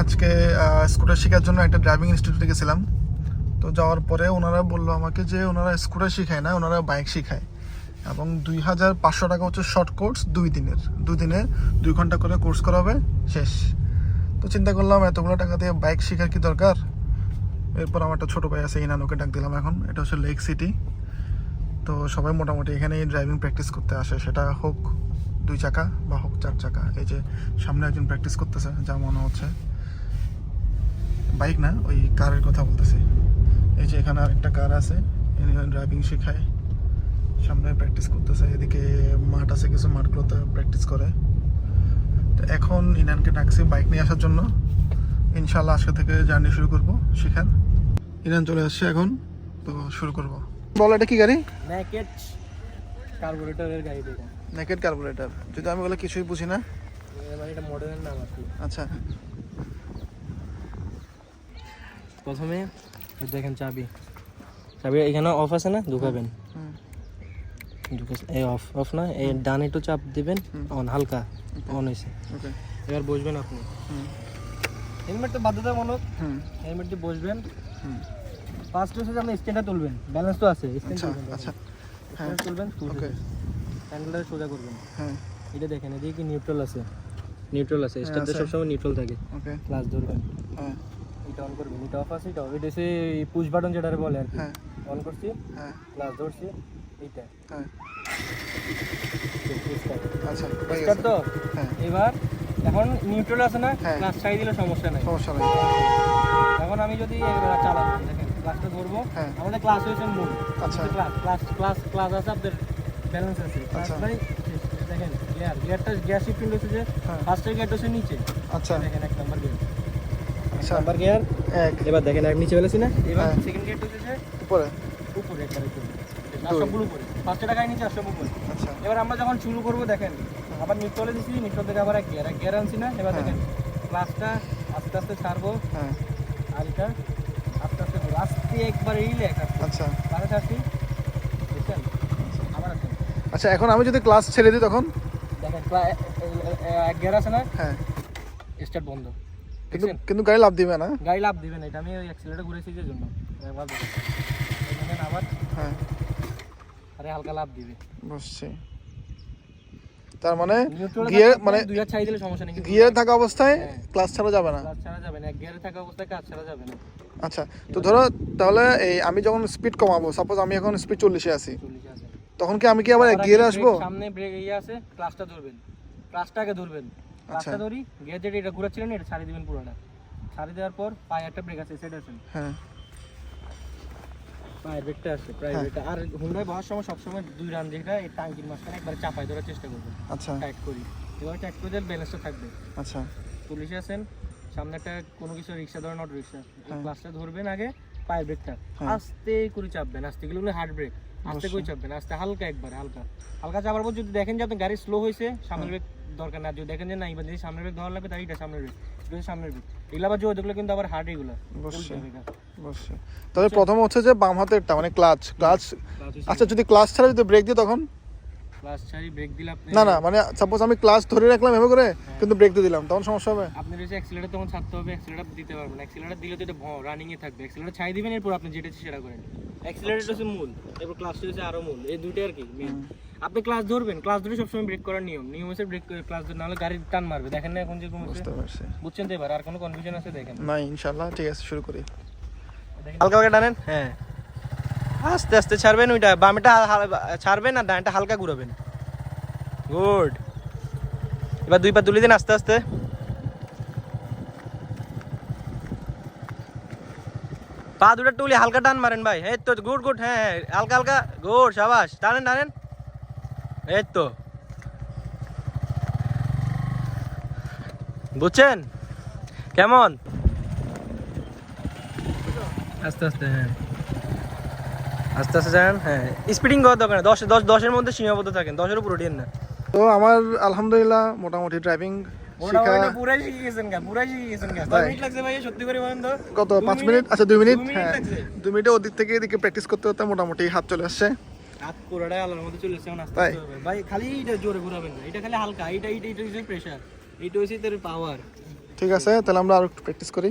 আজকে স্কুটার শেখার জন্য একটা ড্রাইভিং ইনস্টিটিউটে গেছিলাম। তো যাওয়ার পরে ওনারা বললো আমাকে যে ওনারা স্কুটার শেখায় না, ওনারা বাইক শেখায়, এবং 2500 টাকা হচ্ছে শর্ট কোর্স, 2 দিনে 2 ঘন্টা করে কোর্স করাবে, শেষ। তো চিন্তা করলাম এতগুলো টাকা দিয়ে বাইক শেখার কি দরকার। এরপর আমার একটা ছোটো ভাই আছে, ইনানোকে ডাক দিলাম। এখন এটা হচ্ছে লেক সিটি। তো সবাই মোটামুটি এখানে ড্রাইভিং প্র্যাকটিস করতে আসে, সেটা হোক 2 চাকা বা হোক 4 চাকা। এই যে সামনে একজন প্র্যাকটিস করতেছে, যা মনে হচ্ছে বাইক না, ওই কারের কথা বলতেছি। এই যে এখানে আরেকটা কার আছে, ড্রাইভিং শেখায়, সামনে প্র্যাকটিস করতেছে। এদিকে মাঠ আছে, কিছু মাঠগুলোতে প্র্যাকটিস করে। তো এখন ইনানকে ডাকছি বাইক নিয়ে আসার জন্য। ইনশাল্লাহ আজকে থেকে জার্নি শুরু করব শেখার। ইনান চলে আসছে এখন, তো শুরু করব। বল, এটা কি গাড়ি? নেকেড কার্বোরেটরের গাড়ি। এটা নেকেড কার্বোরেটর। যদি আমি বলে কিছুই বুঝি না, মানে এটা মডেলের নাম আছে। আচ্ছা, প্রথমে দেখেন চাবি এখানে অফ আছে না, ঢুকাবেন। এই অফ না, এই ডানে একটু চাপ দিবেন, অন, হালকা অন হয়েছে। ওকে, এবার বসবেন আপনি। হেলমেট তো বাধ্যতামূলক, হেলমেট দিয়ে বসবেন। ফার্স্ট হচ্ছে আপনি স্ট্যান্ডটা তুলবেন, ব্যালেন্স তো আছে, স্ট্যান্ড তুলবেন। আচ্ছা, স্ট্যান্ড তুলবেন, ওকে, হ্যান্ডেলটা সোজা করবেন। হ্যাঁ, এটা দেখেন, এদিকে কি নিউট্রাল আছে, স্ট্যান্ডে আছে। সবসময় নিউট্রাল থাকে। ওকে, ক্লাস ধরবেন, হ্যাঁ, এটা অন করবেন। এটা অফ আছে, এটা এটা হচ্ছে পুশ বাটন যেটারে বলে আর কি। হ্যাঁ, অন করছি, হ্যাঁ, ক্লাস ধরছি, এইটা হ্যাঁ, স্টার্ট। আচ্ছা, হয়ে স্টার্ট গেছে। তো। হ্যাঁ, এবার এখন নিউট্রাল আছে না, হ্যাঁ। ক্লাস ছাড়িয়ে দিলে সমস্যা নাই। সমস্যা নেই। এখন আমি যদি চালাবো, দেখেন ক্লাসটা ধরবো, হ্যাঁ। আমাদের ক্লাস হয়েছে মূল। আচ্ছা, ক্লাস আছে, আপনার ব্যালেন্স আছে। ক্লাস আচ্ছা। ভাই দেখেন, গিয়ার শিফটিং হচ্ছে যে হ্যাঁ। ফার্স্টের গিয়ারটা হচ্ছে নিচে। আচ্ছা, দেখেন 1 নাম্বার গিয়ার, আচ্ছা, নাম্বার গিয়ার। এক, এবার দেখেন এক নিচে ফেলেছি না, এবার হ্যাঁ। সেকেন্ড গিয়ারটা হচ্ছে যে উপরে, উপরে একবারে চলে। আর দুই। সবগুলো উপরে, ফার্স্টে টাকায় নিচে আর সব উপরে। আচ্ছা, এবার আমরা যখন শুরু করবো, দেখেন আবার নিউট্রালে দিছি, নিউট্রাল থেকে আবার এক গিয়ার আনছি না। এবার হ্যাঁ। দেখেন ক্লাসটা আস্তে আস্তে ছাড়বো, হ্যাঁ, আর এটা আস্তে আস্তে ঘুরবো, আস্তে একবার রিল্যাক্স আসছে। আচ্ছা, পারে ছাড়ছি, বুঝছেন? আবার আসেন, আচ্ছা। এখন আমি যদি ক্লাস ছেড়ে দিই তখন? দেখেন এক গিয়ার আছে না, হ্যাঁ, স্টার্ট বন্ধ। কিন্তু দেখছেন? কিন্তু গাড়ি লাভ দিবে না। গাড়ি লাভ দিবেন, এটা আমি ওই অ্যাক্সিলারেটর ঘুরেছি যে জন্য। একবার দেখেন, দেখেন আবার, হ্যাঁ, আরে হালকা লাভ দিবে। বুঝছি। তার মানে নিউট্রালে গিয়ার থাকলে মানে দুই হাত ছাড়িয়ে দিলে সমস্যা নেই, কিন্তু গিয়ার থাকা অবস্থায় হ্যাঁ। ক্লাস ছাড়া যাবে না। ক্লাস ছাড়া যাবে না, এক গিয়ারে থাকা অবস্থায় কাজ ছাড়া যাবে না। আচ্ছা, তো ধরো তাহলে এই আমি যখন স্পিড কমাবো, সাপোজ আমি এখন স্পিড 40-এ আছি, 40 আছে। তখন কি আমি কি আবার এক আবার গিয়ারে ব্রেক, আসবো? সামনে ব্রেক ইয়ে আছে, ক্লাসটা ধরবেন, ক্লাসটাকে ধরবেন, ক্লাসটা ধরি, গিয়ার যেটা এটা ঘুরাচ্ছিলেন এটা ছাড়িয়ে দিবেন পুরোটা। ছাড়িয়ে দেওয়ার পর পায়ে একটা ব্রেক আছে, সেটা আছেন, হ্যাঁ, পায়ের ব্রেকটা আছে, প্রাইভেটটা। আর হুন্ডায় বসার সময় সবসময় 2 রান যেটা এই টাঙ্কির মাঝখানে একবার চাপাই ধরার চেষ্টা করবেন, আচ্ছা, টাইট করি। এবার টাইট করে দিলে ব্যালেন্সটা থাকবে। আচ্ছা, পুলিশে আছেন, সামনে একটা কোনো কিছু রিক্সা ধরেন, অটো রিক্সা, হ্যাঁ। ক্লাসটা ধরবেন আগে, পায়ের ব্রেকটা হ্যাঁ। আস্তে করে চাপবেন, আস্তে গেলে হার্ড ব্রেক, আস্তে করে চাপবেন, আস্তে হালকা, একবার হালকা হালকা চাপার পর যদি দেখেন যে আপনার গাড়ি স্লো হয়েছে, সামনের ব্রেক দরকার না। যদি দেখেন যে না, এবার যদি সামনের ব্রেক ধরা লাগবে, তাই এটা সামনের ব্রেক, এটা সামনের ব্রেক। এগুলো আবার জোর দেখলে কিন্তু আবার হার্ড, এগুলো বুঝছি, বুঝছি। তবে প্রথম হচ্ছে যে বাম হাতেরটা মানে ক্লাচ। আচ্ছা, যদি ক্লাচ ছাড়া যদি ব্রেক দিই তখন? ক্লাস ছাড়ি ব্রেক দিলে আপনি না, মানে সাপোজ আমি ক্লাচ ধরে রাখলাম এভাবে করে, কিন্তু ব্রেক দিয়ে দিলাম, তখন সমস্যা হবে? আপনার হচ্ছে অ্যাক্সিলারেটর তখন ছাড়তে হবে, অ্যাক্সিলারেটর দিতে পারবেন। অ্যাক্সিলারেটর দিলে তো এটা রানিং এ থাকবে, অ্যাক্সিলারেটর ছাড়িয়ে দিবেন, এরপর আপনি যেটা সেটা করেন। অ্যাক্সিলারেটর হচ্ছে মূল, এরপর ক্লাসটা হচ্ছে আরো মূল, এই দুইটা আর কি মেইন। আপনি ক্লাস ধরবেন, ক্লাস ধরে সবসময় ব্রেক করার নিয়ম হচ্ছে ব্রেক ক্লাস ধরে, নাহলে গাড়ি টান মারবে। দেখেন না এখন যেরকম হচ্ছে, বুঝতে পারছি। বুঝছেন তো? এবার আর কোনো কনফিউশন আছে? দেখেন না, ইনশাল্লাহ ঠিক আছে, শুরু করি। হালকা হালকা টানেন, হ্যাঁ, আস্তে আস্তে ছাড়বেন, ওইটা বামেটা ছাড়বেন আর ডানটা হালকা ঘুরাবেন। গুড। এবার 2 পা তুলে দিন আস্তে আস্তে, পা দুটো তুলে হালকা টান মারেন ভাই, এই তো গুড গুড, হ্যাঁ হালকা হালকা, গুড, শাবাশ, টানেন, এই তো, বুঝছেন কেমন? আস্তে আস্তে, হ্যাঁ আস্তে আস্তে যান, হ্যাঁ স্পিডিং করার দরকার নেই, 10-10-10-এর মধ্যে সীমাবদ্ধ থাকেন, 10-এর উপর উঠিয়েন না। তো আমার আলহামদুলিল্লাহ মোটামুটি ড্রাইভিং শেখা পুরাই শিখে গেছেন গা। তাই? 10 মিনিট লাগছে ভাই, সত্যি করে বলেন তো? কত, 5 মিনিট? আচ্ছা, 2 মিনিট। 2 মিনিট হ্যাঁ, লাগছে। 2 মিনিটে ওদিক থেকে এদিকে প্র্যাকটিস করতে করতে মোটামুটি হাত চলে আসছে। হাত পুরোটাই আলোর মধ্যে চলে এসেছে, আস্তে তাই? আস্তে হবে ভাই। খালি এটা জোরে ঘোরাবেন না, এটা খালি হালকা, এটা প্রেসার, এইটা হচ্ছে তোর পাওয়ার। ঠিক আছে, তাহলে আমরা আরো একটু প্র্যাকটিস করি।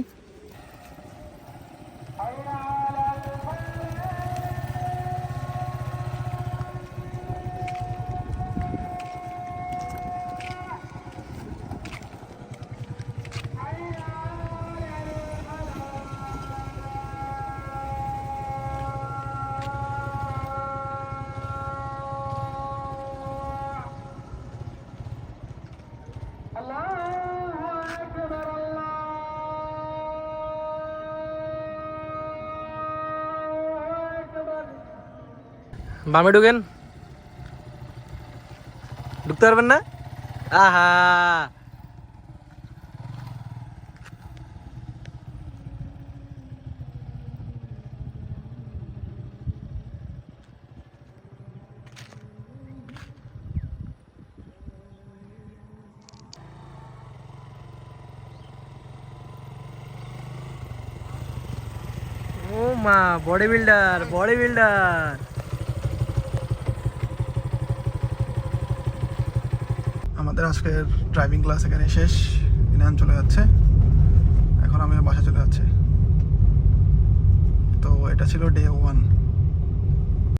বামে ঢুকেন, ঢুকতে পারবেন না? আহা, ও মা, বডি বিল্ডার, বডি বিল্ডার। আমাদের আজকের ড্রাইভিং ক্লাস এখানে শেষ। ইনান চলে যাচ্ছে, এখন আমি বাসা চলে যাচ্ছি। তো এটা ছিল ডে 1।